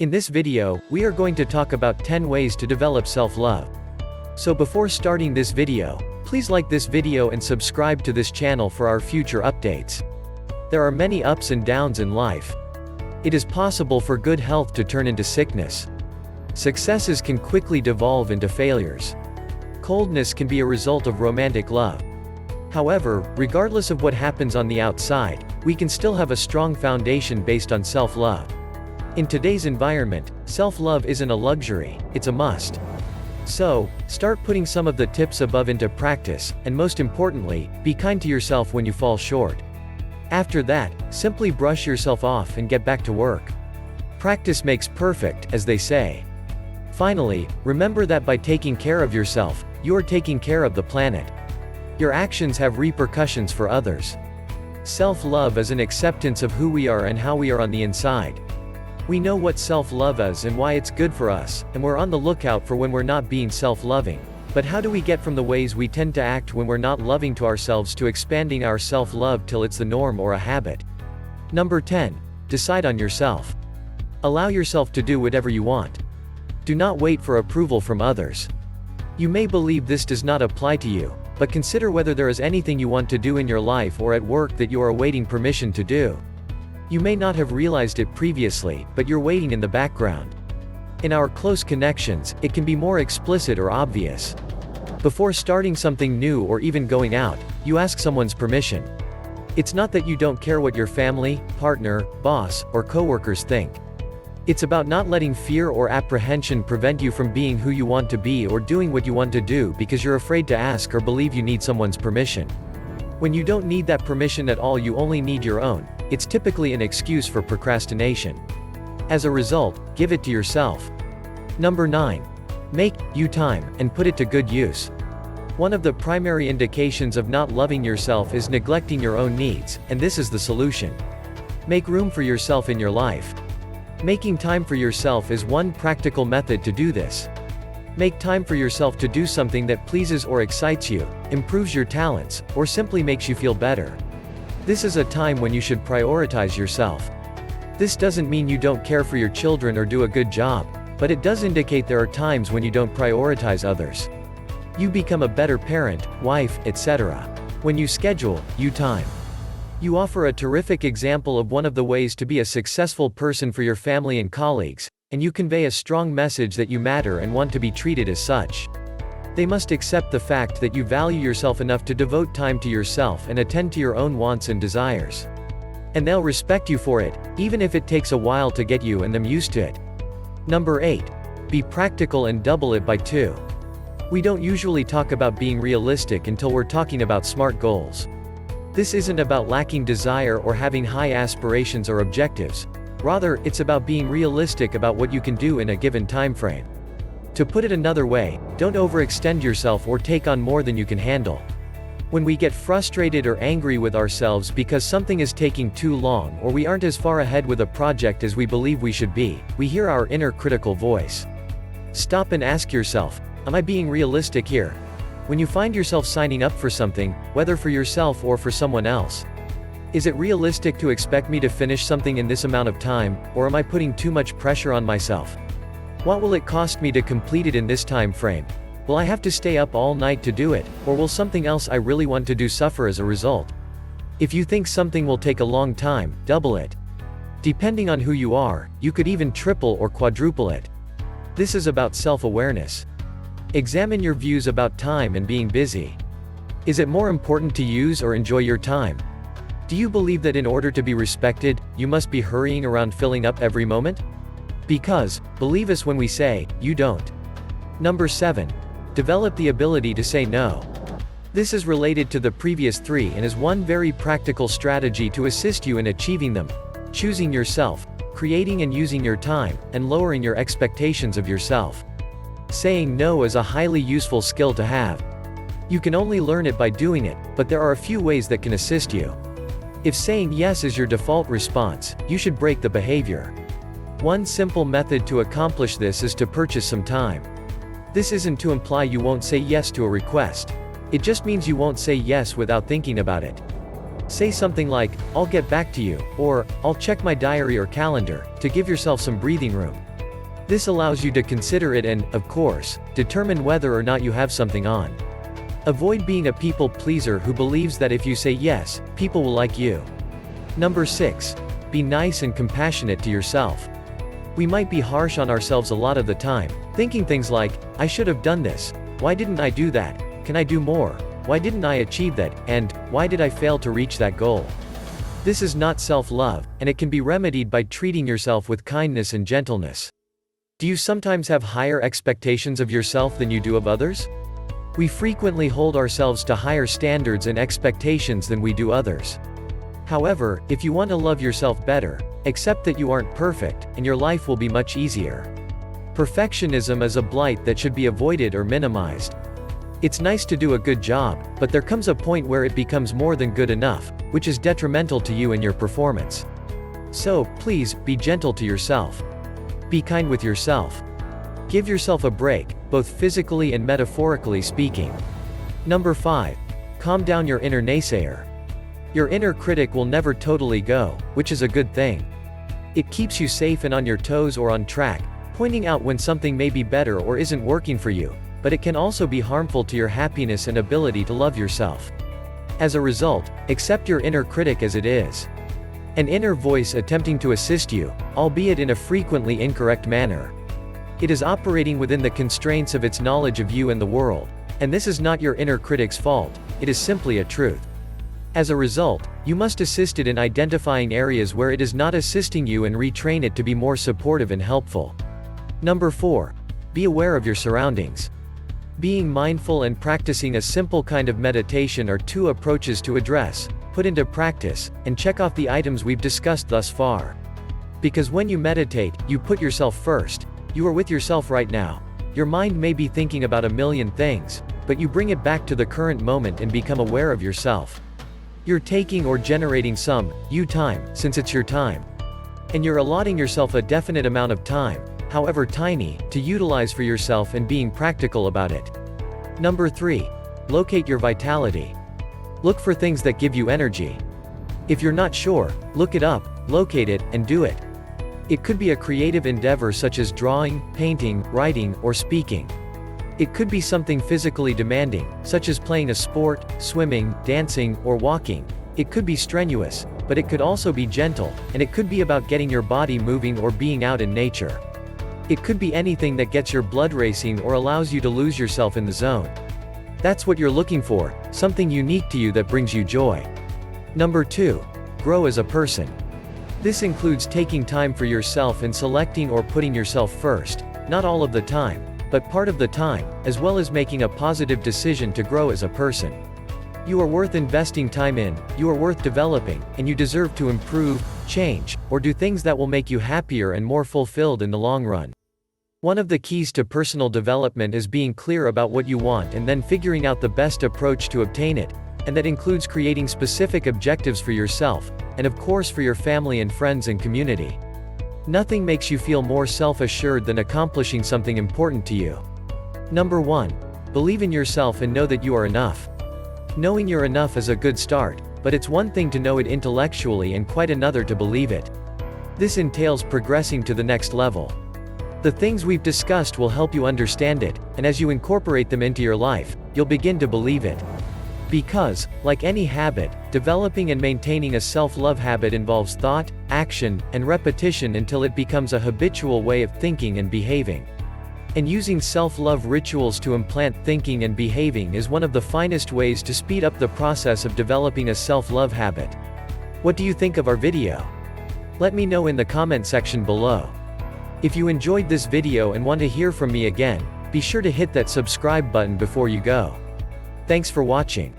In this video, we are going to talk about 10 ways to develop self-love. So before starting this video, please like this video and subscribe to this channel for our future updates. There are many ups and downs in life. It is possible for good health to turn into sickness. Successes can quickly devolve into failures. Coldness can be a result of romantic love. However, regardless of what happens on the outside, we can still have a strong foundation based on self-love. In today's environment, self-love isn't a luxury, it's a must. So, start putting some of the tips above into practice, and most importantly, be kind to yourself when you fall short. After that, simply brush yourself off and get back to work. Practice makes perfect, as they say. Finally, remember that by taking care of yourself, you are taking care of the planet. Your actions have repercussions for others. Self-love is an acceptance of who we are and how we are on the inside. We know what self-love is and why it's good for us, and we're on the lookout for when we're not being self-loving. But how do we get from the ways we tend to act when we're not loving to ourselves to expanding our self-love till it's the norm or a habit? Number 10. Decide on yourself. Allow yourself to do whatever you want. Do not wait for approval from others. You may believe this does not apply to you, but consider whether there is anything you want to do in your life or at work that you are awaiting permission to do. You may not have realized it previously, but you're waiting in the background. In our close connections, it can be more explicit or obvious. Before starting something new or even going out, you ask someone's permission. It's not that you don't care what your family, partner, boss, or coworkers think. It's about not letting fear or apprehension prevent you from being who you want to be or doing what you want to do because you're afraid to ask or believe you need someone's permission. When you don't need that permission at all, you only need your own. It's typically an excuse for procrastination. As a result, give it to yourself. Number 9. Make you time, and put it to good use. One of the primary indications of not loving yourself is neglecting your own needs, and this is the solution. Make room for yourself in your life. Making time for yourself is one practical method to do this. Make time for yourself to do something that pleases or excites you, improves your talents, or simply makes you feel better. This is a time when you should prioritize yourself. This doesn't mean you don't care for your children or do a good job, but it does indicate there are times when you don't prioritize others. You become a better parent, wife, etc. when you schedule you time. You offer a terrific example of one of the ways to be a successful person for your family and colleagues, and you convey a strong message that you matter and want to be treated as such. They must accept the fact that you value yourself enough to devote time to yourself and attend to your own wants and desires. And they'll respect you for it, even if it takes a while to get you and them used to it. Number 8. Be practical and double it by 2. We don't usually talk about being realistic until we're talking about smart goals. This isn't about lacking desire or having high aspirations or objectives. Rather, it's about being realistic about what you can do in a given time frame. To put it another way, don't overextend yourself or take on more than you can handle. When we get frustrated or angry with ourselves because something is taking too long or we aren't as far ahead with a project as we believe we should be, we hear our inner critical voice. Stop and ask yourself, am I being realistic here? When you find yourself signing up for something, whether for yourself or for someone else, is it realistic to expect me to finish something in this amount of time, or am I putting too much pressure on myself? What will it cost me to complete it in this time frame? Will I have to stay up all night to do it, or will something else I really want to do suffer as a result? If you think something will take a long time, double it. Depending on who you are, you could even triple or quadruple it. This is about self-awareness. Examine your views about time and being busy. Is it more important to use or enjoy your time? Do you believe that in order to be respected, you must be hurrying around filling up every moment? Because, believe us when we say, you don't. Number 7. Develop the ability to say no. This is related to the previous 3 and is one very practical strategy to assist you in achieving them. Choosing yourself, creating and using your time, and lowering your expectations of yourself. Saying no is a highly useful skill to have. You can only learn it by doing it, but there are a few ways that can assist you. If saying yes is your default response, you should break the behavior. One simple method to accomplish this is to purchase some time. This isn't to imply you won't say yes to a request. It just means you won't say yes without thinking about it. Say something like, "I'll get back to you," or "I'll check my diary or calendar," to give yourself some breathing room. This allows you to consider it and, of course, determine whether or not you have something on. Avoid being a people pleaser who believes that if you say yes, people will like you. Number 6. Be nice and compassionate to yourself. We might be harsh on ourselves a lot of the time, thinking things like, I should have done this, why didn't I do that, can I do more, why didn't I achieve that, and, why did I fail to reach that goal? This is not self-love, and it can be remedied by treating yourself with kindness and gentleness. Do you sometimes have higher expectations of yourself than you do of others? We frequently hold ourselves to higher standards and expectations than we do others. However, if you want to love yourself better, accept that you aren't perfect, and your life will be much easier. Perfectionism is a blight that should be avoided or minimized. It's nice to do a good job, but there comes a point where it becomes more than good enough, which is detrimental to you and your performance. So, please, be gentle to yourself. Be kind with yourself. Give yourself a break, both physically and metaphorically speaking. Number 5. Calm down your inner naysayer. Your inner critic will never totally go, which is a good thing. It keeps you safe and on your toes or on track, pointing out when something may be better or isn't working for you, but it can also be harmful to your happiness and ability to love yourself. As a result, accept your inner critic as it is. An inner voice attempting to assist you, albeit in a frequently incorrect manner. It is operating within the constraints of its knowledge of you and the world, and this is not your inner critic's fault, it is simply a truth. As a result, you must assist it in identifying areas where it is not assisting you and retrain it to be more supportive and helpful. Number 4. Be aware of your surroundings. Being mindful and practicing a simple kind of meditation are two approaches to address, put into practice, and check off the items we've discussed thus far. Because when you meditate, you put yourself first, you are with yourself right now. Your mind may be thinking about a million things, but you bring it back to the current moment and become aware of yourself. You're taking or generating some you time, since it's your time. And you're allotting yourself a definite amount of time, however tiny, to utilize for yourself and being practical about it. Number 3. Locate your vitality. Look for things that give you energy. If you're not sure, look it up, locate it, and do it. It could be a creative endeavor such as drawing, painting, writing, or speaking. It could be something physically demanding, such as playing a sport, swimming, dancing, or walking. It could be strenuous, but it could also be gentle, and it could be about getting your body moving or being out in nature. It could be anything that gets your blood racing or allows you to lose yourself in the zone. That's what you're looking for, something unique to you that brings you joy. Number 2. Grow as a person. This includes taking time for yourself and selecting or putting yourself first, not all of the time, but part of the time, as well as making a positive decision to grow as a person. You are worth investing time in, you are worth developing, and you deserve to improve, change, or do things that will make you happier and more fulfilled in the long run. One of the keys to personal development is being clear about what you want and then figuring out the best approach to obtain it, and that includes creating specific objectives for yourself, and of course for your family and friends and community. Nothing makes you feel more self-assured than accomplishing something important to you. Number 1. Believe in yourself and know that you are enough. Knowing you're enough is a good start, but it's one thing to know it intellectually and quite another to believe it. This entails progressing to the next level. The things we've discussed will help you understand it, and as you incorporate them into your life, you'll begin to believe it. Because, like any habit, developing and maintaining a self-love habit involves thought, action, and repetition until it becomes a habitual way of thinking and behaving. And using self-love rituals to implant thinking and behaving is one of the finest ways to speed up the process of developing a self-love habit. What do you think of our video? Let me know in the comment section below. If you enjoyed this video and want to hear from me again, be sure to hit that subscribe button before you go. Thanks for watching.